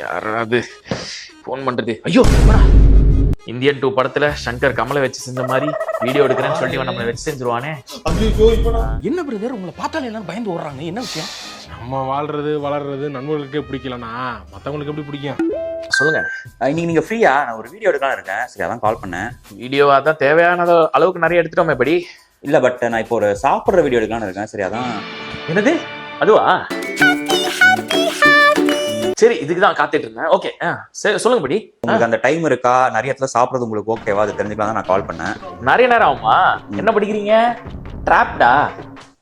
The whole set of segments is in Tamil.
யாராவது ஃபோன் பண்றது? ஐயோ, இந்தியன் 2 படத்துல சங்கர் கமலை வச்சு செஞ்ச மாதிரி வீடியோ எடுக்கிறேன்னு சொல்லி நம்மளை வச்சு செஞ்சிருவானே. என்ன பிரதர், உங்களை பார்த்தாலே எல்லாரும் பயந்து ஓடுறாங்க, என்ன விஷயம்? நம்ம வாழ்றது வளர்றது நண்பர்களுக்கே பிடிக்கலனா மற்றவங்களுக்கு எப்படி பிடிக்கும்? சொல்லுங்க. இன்னைக்கு நீங்க ஃப்ரீயா? நான் ஒரு வீடியோ எடுக்கலாம் இருக்கேன், சரி அதான் கால் பண்ணேன். வீடியோவா தான் தேவையான அளவுக்கு நிறைய எடுத்துட்டோமே படி. இல்ல பட் நான் இப்போ ஒரு சாப்பிட்ற வீடியோ எடுக்கலாம்னு இருக்கேன், சரி அதான். என்னது அதுவா? சரி, இதுக்கு தான் காத்துட்டு இருந்தேன். ஓகே, சரி சொல்லுங்க படி. உங்களுக்கு அந்த டைம் இருக்கா? நிறைய இடத்துல சாப்பிட்றது உங்களுக்கு ஓகேவா? அது தெரிஞ்சுக்கலாம் தான் நான் கால் பண்ணேன். நிறைய நேரம் ஆகுமா? என்ன படிக்கிறீங்க? டிராப்டா?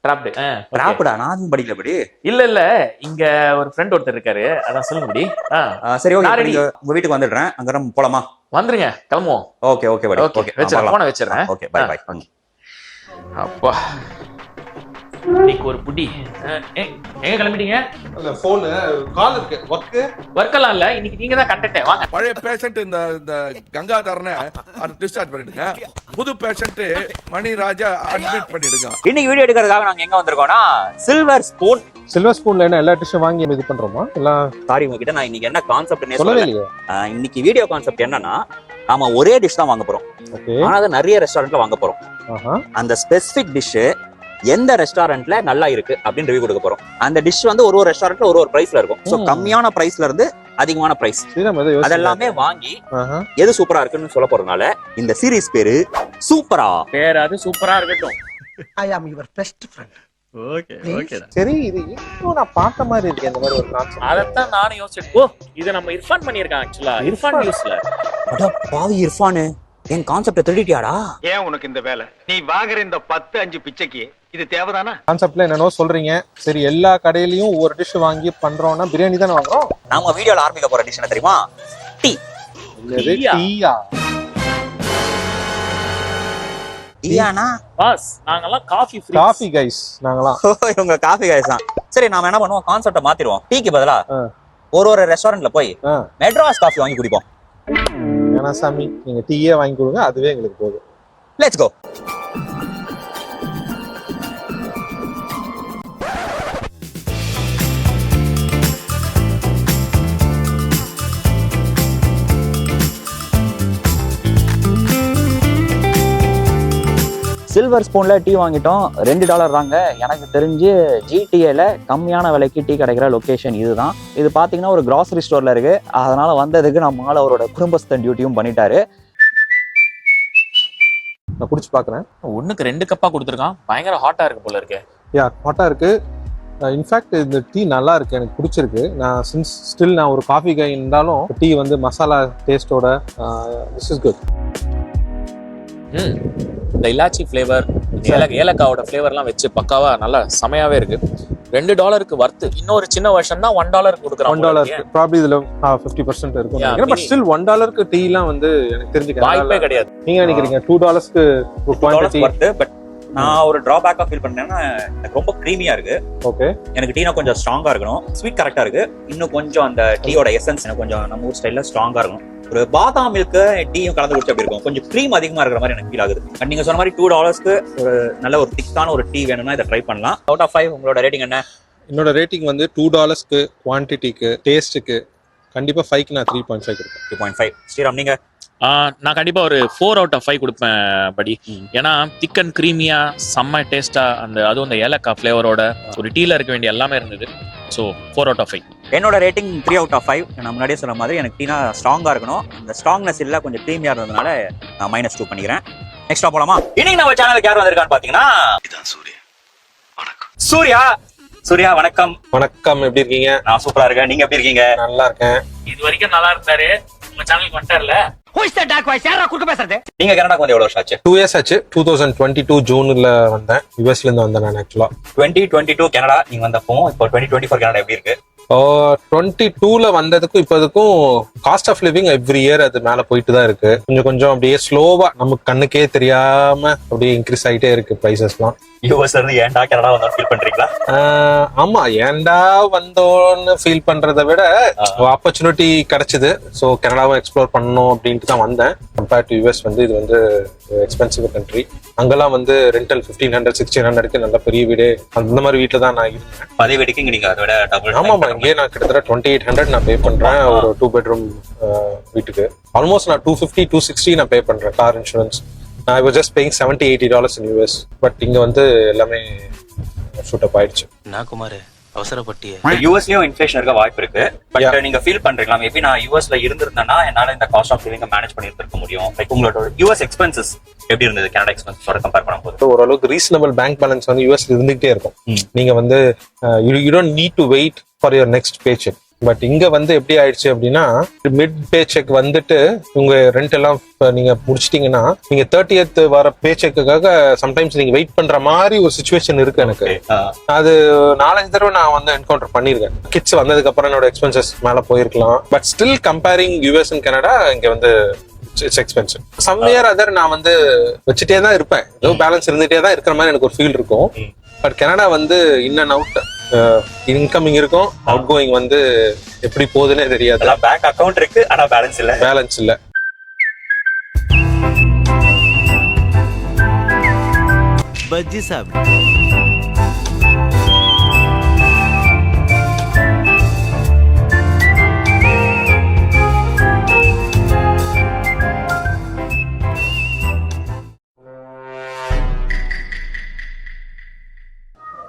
டிராப்டா? நான் படிக்கல படி. இல்ல இங்க ஒரு ஃப்ரெண்ட் ஒருத்தர் இருக்காரு, அதான் சொல்லுங்க படி. சரி ஓகே, நீங்க உங்க வீட்டுக்கு வந்துடுறேன், அங்க நம்ம போலாமா? வந்துருங்க, கிளம்புவோம். ஓகே ஓகே படி. ஓகே வச்சிரேன், போனை வச்சிரேன். Okay bye by. அப்பா இன்னைக்கு ஒரு புடி. எங்க கிளம்பிட்டீங்க? இல்ல போன் கால் இருக்கு, ஒர்க் எல்லாம் இல்ல, இன்னைக்கு நீங்க தான் கண்டக்ட். வாங்க. பழைய பேஷண்ட் இந்த கங்காதரனை டிஸ்சார்ஜ் பண்ணிடுங்க. புது பேஷண்ட் மணிராஜா அட்மிட் பண்ணிடுங்க. இன்னைக்கு வீடியோ எடுக்கிறதுக்காக நாங்க எங்க வந்திருக்கோம்னா சில்வர் ஸ்பூன். சில்வர் ஸ்பூன்ல என்ன எல்லா டிஷ்ஷும் வாங்கி இது பண்றோமா? எல்லாம் சாரி உங்ககிட்ட நான் இன்னைக்கு என்ன கான்செப்ட்னே சொல்லவே சொல்லல. இல்லையே. இன்னைக்கு வீடியோ கான்செப்ட் என்னன்னா, நாம ஒரே டிஷ் தான் வாங்க போறோம். ஓகே. ஆனா அது நிறைய ரெஸ்டாரண்ட்ல வாங்க போறோம். அந்த ஸ்பெசிபிக் டிஷ் எந்த ரெஸ்டாரண்ட்ல நல்லா இருக்கு அப்படின்னு ரிவ்யூ கொடுக்க போறோம். அந்த டிஷ் வந்து ஒரு ரெஸ்டாரண்ட்ல ஒரு பிரைஸ்ல இருக்கும். சோ கம்மியான பிரைஸ்ல இருந்து அதிகமான பிரைஸ் அதெல்லாமே வாங்கி எது சூப்பரா இருக்குன்னு சொல்ல போறதுனால இந்த சீரிஸ் பேரு சூப்பரா. பேர் அது சூப்பரா இருக்கட்டும். I am your best friend. Okay. சரி, இது இப்போ நான் பார்த்த மாதிரி இருக்கு இந்த மாதிரி ஒரு கான்செப்ட். அதத்தான் நானும் யோசிச்சேன். ஓ, இத நம்ம இர்ஃபான் பண்ணிருக்கான். ஆக்சுவலா இர்ஃபான் நியூஸ்ல. அட பாவி இர்ஃபான், என் கான்செப்ட திருடிட்டியாடா? ஏன் உனக்கு இந்த வேலை? நீ வாங்குற இந்த 10-5 பிச்சைக்கு இது தேவைதானா? கான்செப்ட்ல என்னன்னோ சொல்றீங்க. சரி, எல்லா கடையிலயும் ஒவ்வொரு டிஷ் வாங்கி பண்றோம்னா பிரியாணி தானே வாங்குறோம். நாம வீடியோல ஆரம்பிக்க போற டிஷ் என்ன தெரியுமா? டீ. டீயா? டீயானா பாஸ், நாங்கலாம் காஃபி ஃப்ரீ. காஃபி கைஸ் நாங்கலாம். இவங்க காஃபி கைஸ் தான். சரி, நாம என்ன பண்ணுவோம், கான்செப்ட மாத்திடுவோம். டீக்கு பதிலா ஒரு ரெஸ்டாரண்ட்ல போய் மெட்ராஸ் காஃபி வாங்கி குடிப்போம். ஏன்னா சாமி, நீங்க டீயே வாங்கி கொடுங்க, அதுவே எங்களுக்கு போதும். Let's go. சில்வர் ஸ்பூன்ல டீ வாங்கிட்டோம். $2 தாங்க. எனக்கு தெரிஞ்சு ஜிடிஏல கம்மியான விலைக்கு டீ கிடைக்கிற லொகேஷன் இதுதான். இது பாத்தீங்கன்னா ஒரு கிராசரி ஸ்டோர்ல இருக்கு. அதனால வந்ததுக்கு நம்மளால அவரோட குடும்பஸ்தன் டியூட்டியும் பண்ணிட்டாரு. நான் குடிச்சு பாக்குறேன். ஒண்ணுக்கு 2 கப்பா கொடுத்துருக்கான். பயங்கர ஹாட்டா இருக்கு போல இருக்கு. ஹாட்டா இருக்கு. இன்ஃபேக்ட் இந்த டீ நல்லா இருக்கு, எனக்கு பிடிச்சிருக்கு. நான் ஸ்டில் நான் ஒரு காஃபி கை இருந்தாலும் டீ வந்து மசாலா டேஸ்டோட திஸ் இஸ் குட். இந்த இலாச்சி ஃப்ளேவர், ஏலக்காவோட ஃப்ளேவர்லாம் வச்சு பக்காவா நல்லா செமையாவே இருக்கு. $2 வர்த்து. இன்னொரு சின்ன வருஷன் தான் $1 கொடுக்குறாங்க. $1 ப்ராபபிலி இதுல 50% இருக்கும். பட் ஸ்டில் $1 டீ எல்லாம் வந்து எனக்கு தெரிஞ்சு வாய்ப்பே கிடையாது. நீங்க நினைக்கிறீங்க $2 குவாண்டிட்டி? பட் நான் ஒரு டிராபேக்கா ஃபீல் பண்ணேன்னா, எனக்கு ரொம்ப க்ரீமியா இருக்கு. ஓகே. எனக்கு டீனா கொஞ்சம் ஸ்ட்ராங்கா இருக்கணும். ஸ்வீட் கரெக்டா இருக்கு. இன்னும் கொஞ்சம் அந்த டீயோட எசன்ஸ் எனக்கு கொஞ்சம் நம்ம ஊர் ஸ்டைல்ல ஸ்ட்ராங்கா இருக்கணும். ஒரு பாதாம் மில்க் டீயும் கலந்து குடிச்சா அப்படி இருக்கும். கொஞ்சம் க்ரீம் அதிகமா இருக்கிற மாதிரி எனக்கு ஃபீல் ஆகுது. பட் நீங்க சொன்ன மாதிரி $2 ஒரு நல்ல ஒரு திக்கான ஒரு டீ வேணும்னா இதை ட்ரை பண்ணலாம். அவுட் ஆஃப் 5 உங்களோட ரேட்டிங் என்ன? என்னோட ரேட்டிங் வந்து $2 குவான்டிட்டிக்கு, டேஸ்ட்டுக்கு கண்டிப்பா 5க்கு நான் 3.5 கொடுப்பேன். 3.5. ஸ்ரீராம் நீங்க? நான் கண்டிப்பா ஒரு 4 out of 5 கொடுப்பேன் படி. ஏன்னா திக் அண்ட் கிரீமியா செம்ம டேஸ்டா, அதுவும் அந்த ஏலக்காய் ஃபிளேவரோட ஒரு டீல இருக்க வேண்டிய எல்லாமே இருந்தது. So 4 out of 5. என்னோட ரேட்டிங் 3 out of 5. நான் முன்னாடியே சொன்ன மாதிரி எனக்கு டீனா ஸ்ட்ராங்கா இருக்கணும். அந்த ஸ்ட்ராங்னஸ் இல்ல, கொஞ்சம் க்ரீமியா இருந்ததுனால நான் -2 பண்ணிக்கிறேன். நெக்ஸ்ட் போலாமா? இன்னைக்கு நம்ம சேனலுக்கு யார் வந்திருக்கான்னு பாத்தீங்கன்னா, இதான் சூர்யா. வணக்கம் சூர்யா. வணக்கம். வணக்கம், எப்படி இருக்கீங்க? நான் சூப்பரா இருக்கேன். நீங்க எப்படி இருக்கீங்க? நல்லா இருக்கேன். இது வரைக்கும் நல்லா இருந்தாரு. உங்க சேனலுக்கு வந்துட்டார்ல. நீங்க கனடாக்கு வந்து எவ்வளவு வருஷம் ஆச்சு? 2 years ஆச்சு. 2022 ஜூன்ல வந்தேன். யுஎஸ்ல இருந்து வந்தேன் நான் ஆக்சுவலா. 2022 கனடா நீங்க வந்தப்போ, இப்போ 2024 கனடா எப்படி இருக்கு? 22ல வந்ததுக்கும் இப்போதுக்கும் cost of living every year அது மேல போயிட்டு தான் இருக்கு. கொஞ்சம் அப்படியே ஸ்லோவா நமக்கு கண்ணுக்கே தெரியாம அப்படியே இன்க்ரீஸ் ஆயிட்டே இருக்கு பிரைசஸ்லாம். யூஎஸ்ல இருந்து ஏன்டா கனடா வந்தா ஃபீல் பண்றீங்களா? ஆமா, ஏன்டா வந்தோன்னு ஃபீல் பண்றதை விட ஆப்பர்ச்சுனிட்டி கிடைச்சது. ஸோ கனடாவும் எக்ஸ்ப்ளோர் பண்ணணும் அப்படின்ட்டு தான் வந்தேன். கம்பேர்ட் டு யூஎஸ் வந்து இது வந்து எக்ஸ்பென்சிவ் கண்ட்ரி. அங்கெல்லாம் வந்து ரெண்டல் 1500 1600க்கு நல்ல பெரிய வீடு, அந்த மாதிரி வீட்டில் தான் நான் இருந்தேன். அதே வீட்டுக்கு நீங்க அதை விட டபுள். ஆமாமா, இங்கே நான் கிட்டத்தட்ட 2800 நான் பே பண்றேன் ஒரு 2 பெட்ரூம் வீட்டுக்கு. ஆல்மோஸ்ட் நான் 250 260 நான் பே பண்றேன் car insurance. I was just paying $70-80 in US. But இங்க வந்து எல்லாமே ஷூட் அப் ஆயிடுச்சு. நான் குமார் அவசரப்பட்டிய யூஎஸ்லயும் இன்ஃபிளேஷன் இருக்க வாய்ப்பு இருக்கு. பட் நீங்க ஃபீல் பண்றீங்களா மேபி நான் யூஎஸ்ல இருந்திருந்தேன்னா என்னால இந்த காஸ்ட் ஆஃப் லிவிங் மேனேஜ் பண்ணிருக்க முடியும்? லைக் உங்களோட யூஎஸ் எக்ஸ்பென்சஸ் எப்படி இருந்தது கனடா எக்ஸ்பென்சஸோட கம்பேர் பண்ணும்போது? ஓரளவுக்கு ரீசனபிள் பேங்க் பேலன்ஸ் வந்து யூஎஸ்ல இருந்துகிட்டே இருக்கும். நீங்க வந்து you don't need to wait for your next paycheck. But இங்க வந்து எப்படி ஆயிடுச்சு அப்படின்னா, மிட் பே செக் வந்துட்டு உங்க ரெண்ட் எல்லாம் நீங்க முடிச்சிட்டீங்கன்னா நீங்க 30th வர பே செக்குக்காக சம்டைம்ஸ் நீங்க வெயிட் பண்ற மாதிரி ஒரு சுச்சுவேஷன் இருக்கு. எனக்கு அது 4-5 தடவை நான் வந்து என்கவுண்டர் பண்ணிருக்கேன். கிட்ஸ் வந்ததுக்கு அப்புறம் என்னோட எக்ஸ்பென்சஸ் மேல போயிருக்கலாம். But still comparing US and Canada இங்க வந்து இட்ஸ் எக்ஸ்பென்சிவ். சம்வேர் அதர் நான் வந்து வச்சுட்டே தான் இருப்பேன், ஏதோ பேலன்ஸ் இருந்துட்டே தான் இருக்கிற மாதிரி எனக்கு ஒரு ஃபீல் இருக்கும். பட் கனடா வந்து இன் அண்ட் அவுட் இன்கமிங் இருக்கும், அவுட் கோயிங் வந்து எப்படி போகுதுன்னே தெரியாது. பேங்க் அக்கவுண்ட் இருக்கு ஆனா பேலன்ஸ் இல்ல. பஜ்ஜி சாப்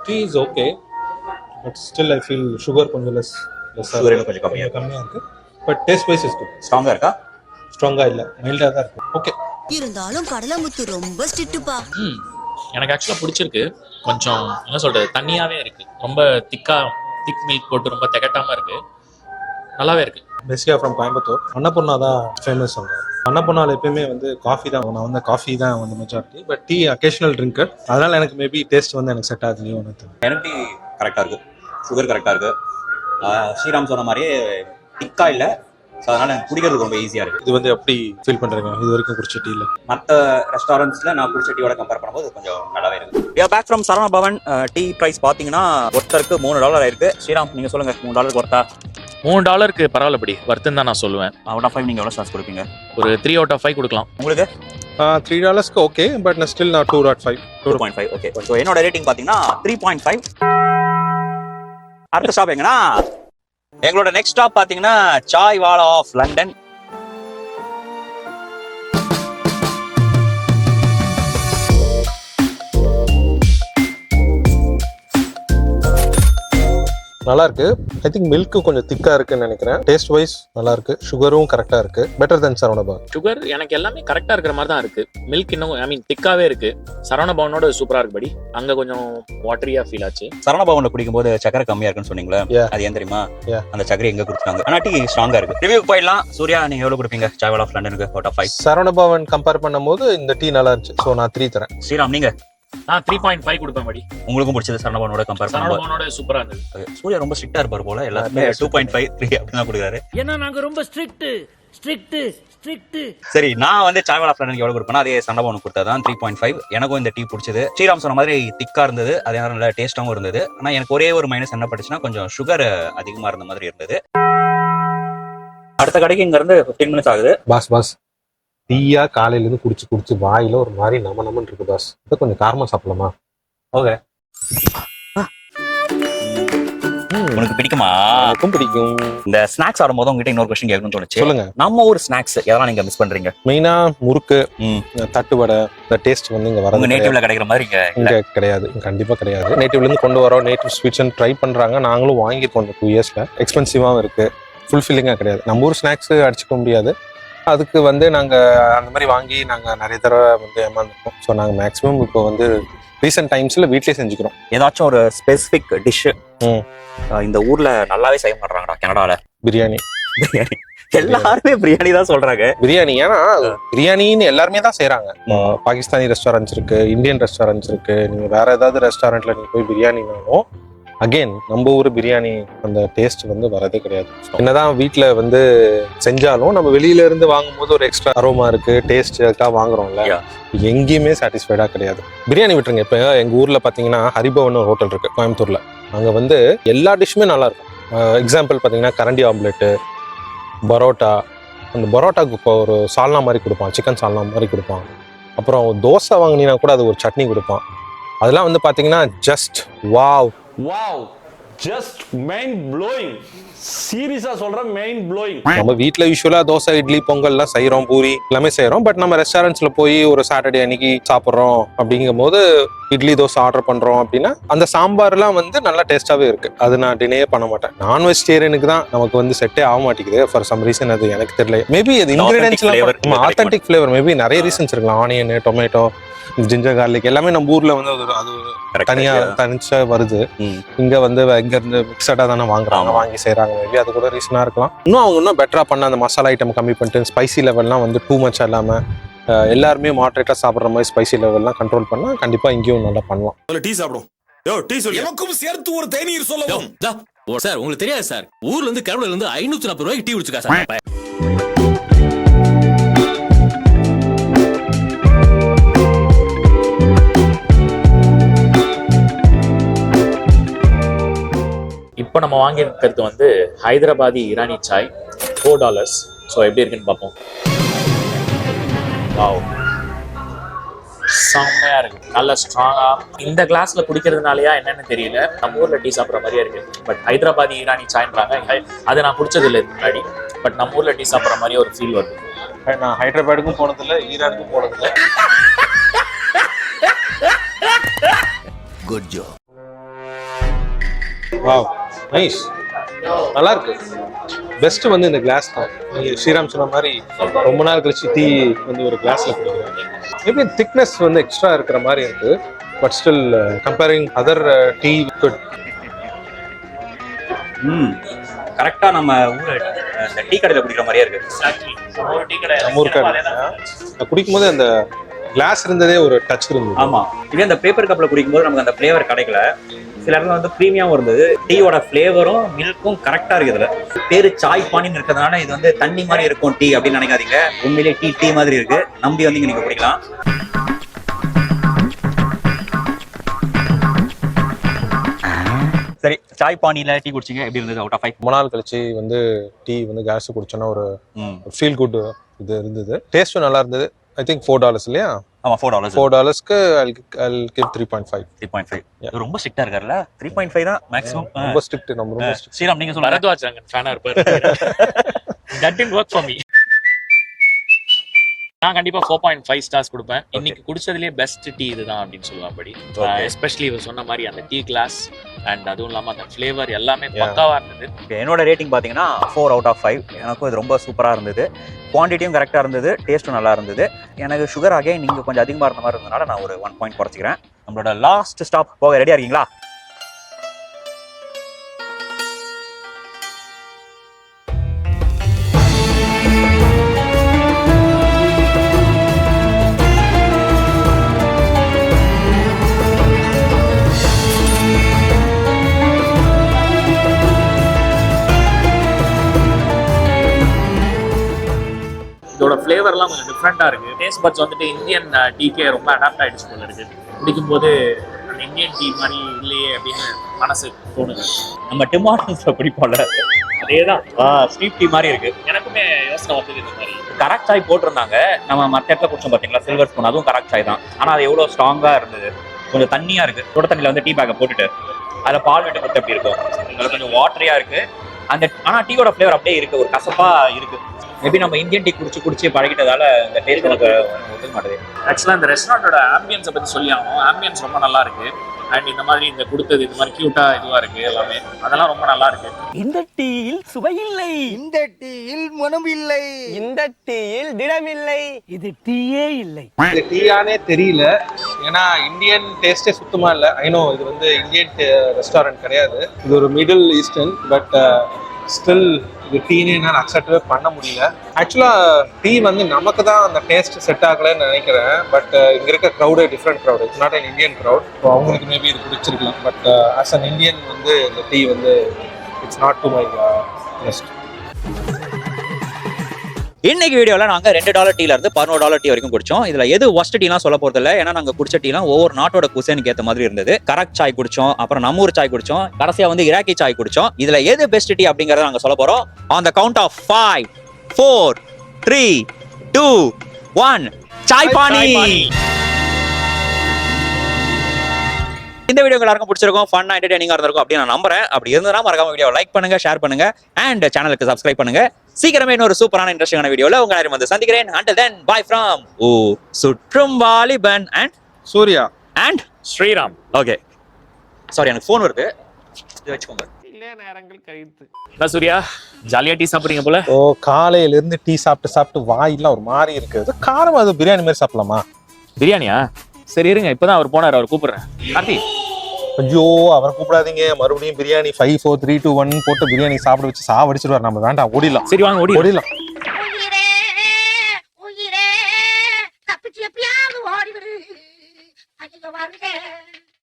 Tea is okay, but still I feel sugar கொஞ்சம் less. Sugar கொஞ்சம் கம்மியா இருக்கு. But taste wise is good. ஸ்ட்ராங்கா இருக்கா? ஸ்ட்ராங்கா இல்ல, மைல்டா தான் இருக்கு. ஓகே. இருந்தாலும் கடலமுத்து ரொம்ப ஸ்ட்ரிக்ட்டுப்பா. எனக்கு ஆக்சுவலா பிடிச்சிருக்கு. கொஞ்சம் என்ன சொல்றது, தண்ணியாவே இருக்கு. ரொம்ப திக் மில்க் போட்டு ரொம்ப திகட்டாம இருக்கு. நல்லாவே இருக்கு. பெஸ்டியா ஃப்ரம் கோயம்புத்தூர். அன்னபூர்ணா தான் ஃபேமஸ் அங்க. அன்னபூர்ணால எப்பயுமே வந்து காஃபி தான், நான் வந்து காஃபி தான் வந்து majority. But tea occasional drinker, அதனால எனக்கு மேபி டேஸ்ட் வந்து எனக்கு செட் ஆகுது. நீ ஒன்று எனக்கு கரெக்டா இருக்கு, சுகர் கரெக்டா இருக்கு. ஸ்ரீராம் சொன்ன மாதிரியே திக்கா இல்ல, அதனால எனக்கு குடிக்கிறதுக்கு ரொம்ப ஈஸியா இருக்கு. இது வந்து எப்படி ஃபீல் பண்றீங்க இது வரைக்கும் குடிச்ச டீல? மற்ற ரெஸ்டாரண்ட்ஸ்ல நான் குடிச்ச டீயோட கம்பேர் பண்ணும்போது கொஞ்சம் நல்லாவே இருக்கு. Back from Saravana Bhavan. Tea price பாத்தீங்கன்னா ஒருத்தருக்கு $3 ஆயிருக்கு. ஸ்ரீராம் நீங்க சொல்லுங்க, $3 ஒருத்தா? $3 பரவாயில்லபடி வர்த்துன்னு தான் நான் சொல்லுவேன். அவுட் ஆஃப் 5 நீங்க எவ்வளவு ஸ்டார்ஸ் கொடுப்பீங்க? ஒரு 3 out of 5 கொடுக்கலாம். உங்களுக்கு $3 ஓகே, பட் நான் ஸ்டில் நான் 2.5. ஓகே. ஸோ என்னோட ரேட்டிங் பாத்தீங்கன்னா 3.5. அடுத்த ஸ்டாப் எங்கன்னா, எங்களோட நெக்ஸ்ட் ஸ்டாப் பாத்தீங்கன்னா சாய் வாலா ஆஃப் லண்டன். நல்லா இருக்கு. ஐ திங்க் மில்க் கொஞ்சம் திக்கா இருக்குன்னு நினைக்கிறேன். டேஸ்ட் வைஸ் நல்லா இருக்கு, சுகரும் கரெக்டா இருக்கு. பெட்டர் தென் சரவண பவன். சுகர் எனக்கு எல்லாமே கரெக்டா இருக்கிற மாதிரி தான் இருக்கு. மில்க் இன்னும் ஐ மீன் திக்காவே இருக்கு. சரவண பவனோட சூப்பரா இருக்கு படி. அங்க கொஞ்சம் வாட்டரியா ஃபீல் ஆச்சு. சரவண பவன்ல குடிக்கும் போது சக்கரை கம்மியா இருக்குன்னு சொன்னீங்களா, அது ஏன் தெரியுமா? அந்த சக்கரை எங்க குடிச்சாங்க, ஆனா டீ ஸ்ட்ராங்கா இருக்கு. ரிவ்யூ போயிடலாம். சூர்யா நீங்க எவ்வளவு கொடுப்பீங்க சாய் வாலா ஆஃப் லண்டனுக்கு out of 5? Saravana Bhavan compare பண்ணும்போது இந்த டீ நல்லா இருந்துச்சு. ஸோ நான் 3 தரேன். ஸ்ரீராம் நீங்க? நான் 3.5 கொடுப்பேன் படி. உங்களுக்கும் பிடிச்சது சரவண பவனோட கம்பேர் பண்ணும்போது? சரவண பவனோட சூப்பரா இருந்தது. சூர்யா ரொம்ப ஸ்ட்ரிக்ட்டா இருப்பார் போல, எல்லாருமே 2.5 3 அப்படி தான் கொடுக்குறாரு. ஏன்னா நாங்க ரொம்ப ஸ்ட்ரிக்ட். சரி, நான் வந்து சாய் வாலா ஆஃப் லண்டனுக்கு எவ்வளவு கொடுப்பேன்னா அதே சரவண பவனுக்கு கொடுத்ததான் 3.5. எனக்கும் இந்த டீ பிடிச்சது. ஸ்ரீராம் சொன்ன மாதிரி திக்கா இருந்தது, அதே நேரம் நல்ல டேஸ்டாவும் இருந்தது. ஆனா எனக்கு ஒரே ஒரு மைனஸ் என்ன பட்டுச்சுன்னா கொஞ்சம் சுகர் அதிகமா இருந்த மாதிரி இருந்தது. அடுத்த கடைக்கு இங்க இருந்து 15 minutes ஆகுது. பாஸ் டீயா காலையில இருந்து குடிச்சு வாயில ஒரு மாதிரி நமன்னு இருக்கு பாஸ். இது கொஞ்சம் காரமா சாப்பிடலாமா? ஓகே. உனக்கு பிடிக்குமா? எனக்கும் பிடிக்கும். இந்த ஸ்நாக்ஸ் ஆடும்போது உங்ககிட்ட இன்னொரு கொஸ்டின் கேட்கணும்னு தோணுச்சு. சொல்லுங்க. நம்ம ஊர் ஸ்நாக்ஸ் எதெல்லாம் நீங்க மிஸ் பண்றீங்க? மெயினா முறுக்கு, தட்டுவடை. இந்த டேஸ்ட் வந்து இங்க வர நேட்டிவ்ல கிடைக்கிற மாதிரி இங்க கிடையாது, கண்டிப்பா கிடையாது. நேட்டிவ்ல இருந்து கொண்டு வரோம். நேட்டிவ் ஸ்வீட்ஸ் ட்ரை பண்றாங்க, நாங்களும் வாங்கியிருக்கோம். 2 yearsல எக்ஸ்பென்சிவாவும் இருக்கு, ஃபுல்ஃபில்லிங்கா கிடையாது. நம்ம ஊர் ஸ்நாக்ஸ் அடிச்சுக்க முடியாது. அதுக்கு வந்து நாங்கள் அந்த மாதிரி வாங்கி நாங்கள் நிறைய தடவை வந்து ஏமாந்துருக்கோம். ஸோ நாங்கள் மேக்ஸிமம் இப்போ வந்து ரீசெண்ட் டைம்ஸில் வீட்லேயே செஞ்சுக்கிறோம். ஏதாச்சும் ஒரு ஸ்பெசிஃபிக் டிஷ்ஷு இந்த ஊர்ல நல்லாவே செய்ய மாட்டாங்கடா கனடால? பிரியாணி. எல்லாருமே பிரியாணி தான் சொல்றாங்க. பிரியாணி, ஏன்னா பிரியாணின்னு எல்லாருமே தான் செய்யறாங்க. பாகிஸ்தானி ரெஸ்டாரண்ட்ஸ் இருக்கு, இந்தியன் ரெஸ்டாரண்ட்ஸ் இருக்கு. நீங்க வேற ஏதாவது ரெஸ்டாரண்ட்ல நீங்க போய் பிரியாணினாலும் அகெயின் நம்ம ஊர் பிரியாணி அந்த டேஸ்ட் வந்து வரதே கிடையாது. என்னதான் வீட்டில் வந்து செஞ்சாலும் நம்ம வெளியில இருந்து வாங்கும்போது ஒரு எக்ஸ்ட்ரா அரோமா இருக்கு, டேஸ்ட் வாங்குறோம்ல, எங்கேயுமே சாட்டிஸ்ஃபைடா கிடையாது. பிரியாணி விட்டுருங்க, இப்போ எங்க ஊர்ல பாத்தீங்கன்னா ஹரிபவன் ஒரு ஹோட்டல் இருக்கு கோயம்புத்தூர்ல. அங்க வந்து எல்லா டிஷ்ஷுமே நல்லா இருக்கும். எக்ஸாம்பிள் பாத்தீங்கன்னா கரண்டி ஆம்லெட்டு, பரோட்டா. அந்த பரோட்டாக்கு இப்போ ஒரு சால்னா மாதிரி கொடுப்பான், சிக்கன் சால்னா மாதிரி கொடுப்பான். அப்புறம் தோசை வாங்கினீங்கன்னா கூட அது ஒரு சட்னி கொடுப்பான். அதெல்லாம் வந்து பாத்தீங்கன்னா just wow. Wow, just mind blowing. சீரியஸா சொல்றேன், மைண்ட் ப்ளோயிங். நம்ம வீட்ல யூஸ்வலா தோசை, இட்லி, பொங்கல் எல்லாம் செய்யறோம், பூரி எல்லாமே செய்யறோம். பட் நம்ம ரெஸ்டாரண்ட்ஸ்ல போய் ஒரு சாட்டர்டே அன்னைக்கு சாப்பிட்றோம் அப்படிங்கும் போது இட்லி தோசை ஆர்டர் பண்றோம் அப்படின்னா அந்த சாம்பார் எல்லாம் வந்து நல்லா டேஸ்டாவே இருக்கு. அது நான் டினே பண்ண மாட்டேன். நான் வெஜிடேரியனுக்கு தான் நமக்கு வந்து செட்டே ஆக மாட்டேங்குது ஃபார் சம் ரீசன். அது எனக்கு தெரியல. மேபி அது இன்கிரீடியன்ஸ் ஆத்தென்டிக் ஃபிளேவர், மேபி நிறைய ரீசன்ஸ் இருக்கலாம். ஆனியன், டொமேட்டோ, ஜிஞ்சர் கார்லிக் எல்லாமே நம்ம ஊர்ல வந்து அது தனியா தனிச்சா வருது. இங்க வந்து இங்க இருந்து மிக்சடா தானே வாங்குறாங்க, வாங்கி செய்யறாங்க. மேபி அது கூட ரீசனா இருக்கலாம். இன்னும் அவங்க இன்னும் பெட்டரா பண்ண அந்த மசாலா ஐட்டம் கம்மி பண்ணிட்டு ஸ்பைசி லெவல்லாம் வந்து டூ மச் இல்லாம எல்லாருமே மாடரேட்டா சாப்பிடுற மாதிரி ஸ்பைசி லெவல்லாம் கண்ட்ரோல் பண்ணா கண்டிப்பா இங்கேயும் நல்லா பண்ணலாம். டீ சாப்பிடும். டீ சொல்லி எனக்கும் சேர்த்து ஒரு தேநீர் சொல்லவும். சார் உங்களுக்கு தெரியாது சார், ஊர்ல இருந்து கருவூர்ல இருந்து 540 ரூபாய்க்கு டீ குடிச்சுக்கா சார். இப்போ நம்ம வாங்கியிருக்கிறது வந்து ஹைதராபாதி இரானி சாய், $4. ஸோ எப்படி இருக்குன்னு பார்ப்போம். வாவ், செம்மையா இருக்கு, நல்ல ஸ்ட்ராங்கா. இந்த கிளாஸ்ல குடிக்கிறதுனாலயா என்னன்னு தெரியல, நம்ம ஊர்ல டீ சாப்பிட்ற மாதிரியே இருக்கு. பட் ஹைதராபாதி இரானி சாய்ன்றாங்க, அது நான் குடிச்சது இல்லை முன்னாடி. பட் நம்ம ஊர்ல டீ சாப்பிட்ற மாதிரி ஒரு ஃபீல் வருது. நான் ஹைதராபாடுக்கும் போனதில்லை, ஈரானுக்கும் போனதில்லை. Good Joe. வாவ், நைஸ், நல்லா இருக்கு. பெஸ்ட் வந்து இந்த கிளாஸ் தான். ஸ்ரீராம் சொன்ன மாதிரி ரொம்ப நாள் கழிச்சு டீ வந்து ஒரு கிளாஸ்ல குடிக்கிறேன். மேபி திக்னஸ் வந்து எக்ஸ்ட்ரா இருக்கிற மாதிரி இருக்கு. But still comparing other tea good. கரெக்டா நம்ம ஊர் டீ கடையில குடிக்கிற மாதிரியே இருக்கு. நம்ம ஊர் கடை குடிக்கும் போது அந்த கிளாஸ் இருந்ததே ஒரு டச் இருந்தது. ஆமா, இதே அந்த பேப்பர் கப்ல குடிக்கும் போது நமக்கு அந்த ஃபிளேவர் கிடைக்கல. சில இடத்துல வந்து ப்ரீமியாவும் இருந்தது. டீயோட ஃபிளேவரும் மில்க்கும் கரெக்டா இருக்கு. இதுல பேரு சாய் பானின்னு இருக்கிறதுனால இது வந்து தண்ணி மாதிரி இருக்கும் டீ அப்படின்னு நினைக்காதீங்க. உண்மையிலே டீ மாதிரி இருக்கு. நம்பி வந்து நீங்க குடிக்கலாம். சரி, சாய் பானியில டீ குடிச்சிங்க, எப்படி இருந்தது அவுட் ஆஃப் 5? ரொம்ப நாள் கழிச்சு வந்து டீ வந்து கேஸ் குடிச்சோன்னா ஒரு ஃபீல் குட் இது இருந்தது. டேஸ்டும் நல்லா இருந்தது. ஐ திங்க் $4 இல்லையா? ஆமா, $4. $4க்கு I'll give 3.5. 3.5. ரொம்ப ஸ்ட்ரிக்ட்டா இருக்காருல்ல. 3.5 தான் மேக்ஸிமம். ரொம்ப ஸ்ட்ரிக்ட், நம்ம ரொம்ப ஸ்ட்ரிக்ட். ஸ்ரீராம் நீங்க சொல்லுங்க. பரத்வாஜ் ஃபேனா இருப்பாரு. That didn't work for me. நான் கண்டிப்பா 4.5 ஸ்டார்ஸ் கொடுப்பேன். இன்னைக்கு குடிச்சதுலயே பெஸ்ட் டீ இதுதான் அப்படின்னு சொல்லலாம். படி எஸ்பெஷலி இவர் சொன்ன மாதிரி அந்த டீ கிளாஸ் அண்ட் அதுவும் இல்லாம அந்த ஃபிளேவர் எல்லாமே பக்காவா இருந்தது. என்னோட ரேட்டிங் பாத்தீங்கன்னா 4 out of 5. எனக்கும் இது ரொம்ப சூப்பரா இருந்தது. குவான்டிட்டியும் கரெக்டா இருந்தது, டேஸ்ட்டும் நல்லா இருந்தது. எனக்கு சுகர் அகைன் நீங்க கொஞ்சம் அதிகமா இருந்த மாதிரி இருந்ததுனால நான் ஒரு 1 பாயிண்ட் குறைச்சிக்கிறேன். நம்மளோட லாஸ்ட் ஸ்டாப் போக ரெடியா இருக்கீங்களா? இதோட ஃப்ளேவர்லாம் கொஞ்சம் டிஃப்ரெண்டா இருக்கு. டேஸ்ட் பட்ஸ் வந்துட்டு இந்தியன் டீக்கே ரொம்ப அடாப்ட் ஆயிடுச்சு போல இருக்கு. குடிக்கும்போது அந்த இந்தியன் டீ மாதிரி இல்லையே அப்படின்னு மனசு தோணுது. நம்ம டிம் ஹார்டன்ஸ்ல குடிப்போம்ல, அதேதான் ஸ்வீட் டீ மாதிரி இருக்கு. எனக்குமே யோசனை வந்தது இந்த மாதிரி. கரெக்ட் சாய் போட்டிருந்தாங்க. நம்ம மற்ற இடத்துல குடிச்சோம் பாத்தீங்களா, சில்வர் ஸ்பூன், அதுவும் கரெக்ட் சாய் தான். ஆனா அது எவ்வளவு ஸ்ட்ராங்கா இருந்தது. கொஞ்சம் தண்ணியா இருக்கு. சுட தண்ணியில வந்து டீ பேக்கை போட்டுட்டு அதுல பால் விட்டு கொடுத்து எப்படி இருக்கும், அதுல கொஞ்சம் வாட்டரியா இருக்கு. அந்த ஆனா டீயோட ஃபிளேவர் அப்படியே இருக்கு, ஒரு கசப்பா இருக்கு. மேபி நம்ம இந்தியன் டீ குடிச்சு பழகிட்டதால இந்த டேஸ்ட் எனக்கு ஒத்துக்க மாட்டேது. ஆக்சுவலாக இந்த ரெஸ்டாரண்டோட ஆம்பியன்ஸை பற்றி சொல்லி ஆகணும். ஆம்பியன்ஸ் ரொம்ப நல்லா இருக்கு. அண்ட் இந்த மாதிரி இந்த கொடுத்தது இந்த மாதிரி கியூட்டா இதுவா இருக்கு எல்லாமே, அதெல்லாம் ரொம்ப நல்லா இருக்கு. இந்த டீயில் சுவை இல்லை, இந்த டீயில் மனம் இல்லை, இந்த டீயில் திடம் இல்லை, இது டீயே இல்லை. இது டீயானே தெரியல. ஏன்னா இந்தியன் டேஸ்டே சுத்தமா இல்லை. ஐநோ இது வந்து இந்தியன் ரெஸ்டாரண்ட் கிடையாது, இது ஒரு மிடில் ஈஸ்டர்ன். பட் ஸ்டில் இது டீனே என்னால் அக்செப்டவே பண்ண முடியல. ஆக்சுவலா டீ வந்து நமக்கு தான் அந்த டேஸ்ட் செட் ஆகலைன்னு நினைக்கிறேன். பட் இங்க இருக்க crowd different crowd, it's not an Indian crowd. So அவங்களுக்கு மேபி இது பிடிச்சிருக்கலாம். பட் ஆஸ் அன் இந்தியன் வந்து இந்த டீ வந்து it's not to my best. இன்னைக்கு வீடியோல நாங்க $2 டீல இருந்து $11 டீ வரைக்கும் குடிச்சோம். இதுல எது ஒஸ்ட் டீலாம் சொல்ல போறது இல்ல, ஏன்னா நாங்க குடிச்ச டீலாம் ஒவ்வொரு நாட்டோட குசேனுக்கு ஏத்த மாதிரி இருந்தது. கரக் சாய் குடிச்சோம், அப்புறம் நம்மூர் சாய் குடிச்சோம், கடைசியா வந்து இராக்கி சாய் குடிச்சோம். இதுல எது பெஸ்ட் டீ அப்படிங்கறத நாங்க சொல்ல போறோம். On the count of 5 4 3 2 1 Chai Paani. இந்த வீடியோ எல்லாருக்கும் பிடிச்சிருக்கும், ஃபன்னா என்டர்டெய்னிங்கா இருந்திருக்கும் அப்படின்னு நான் நம்புறேன். அப்படி இருந்தா மறக்காம வீடியோ லைக் பண்ணுங்க, ஷேர் பண்ணுங்க அண்ட் சேனலுக்கு சப்ஸ்கிரைப் பண்ணுங்க. சீக்கிரமே இன்னொரு சூப்பரான இன்ட்ரெஸ்டிங்கான வீடியோல உங்க எல்லாரும் வந்து சந்திக்கிறேன். until then bye from Sutrum Vaaliban and Surya and Sriram. Okay sorry எனக்கு ஃபோன் வருது, இதை வச்சுக்கோங்க. என்ன சூர்யா, ஜாலியா டீ சாப்பிடுறீங்க போல. ஓ, காலையில இருந்து டீ சாப்பிட்டு வாயெல்லாம் ஒரு மாதிரி இருக்கு. காரமா அது பிரியாணி மாதிரி சாப்பிடலாமா? பிரியாணியா? சரி இருங்க, இப்பதான் அவர் போனார், அவர் கூப்பிடுறேன். கார்த்தி, ஐயோ அவரை கூப்பிடாதீங்க. மறுபடியும் பிரியாணி 5 4 3 2 1 போட்டு பிரியாணி சாப்பிட வச்சு சாவடிச்சிருவார். நம்ம வேண்டாம், ஓடிடலாம். சரி வாங்க ஓடி. ஓடிடலாம்.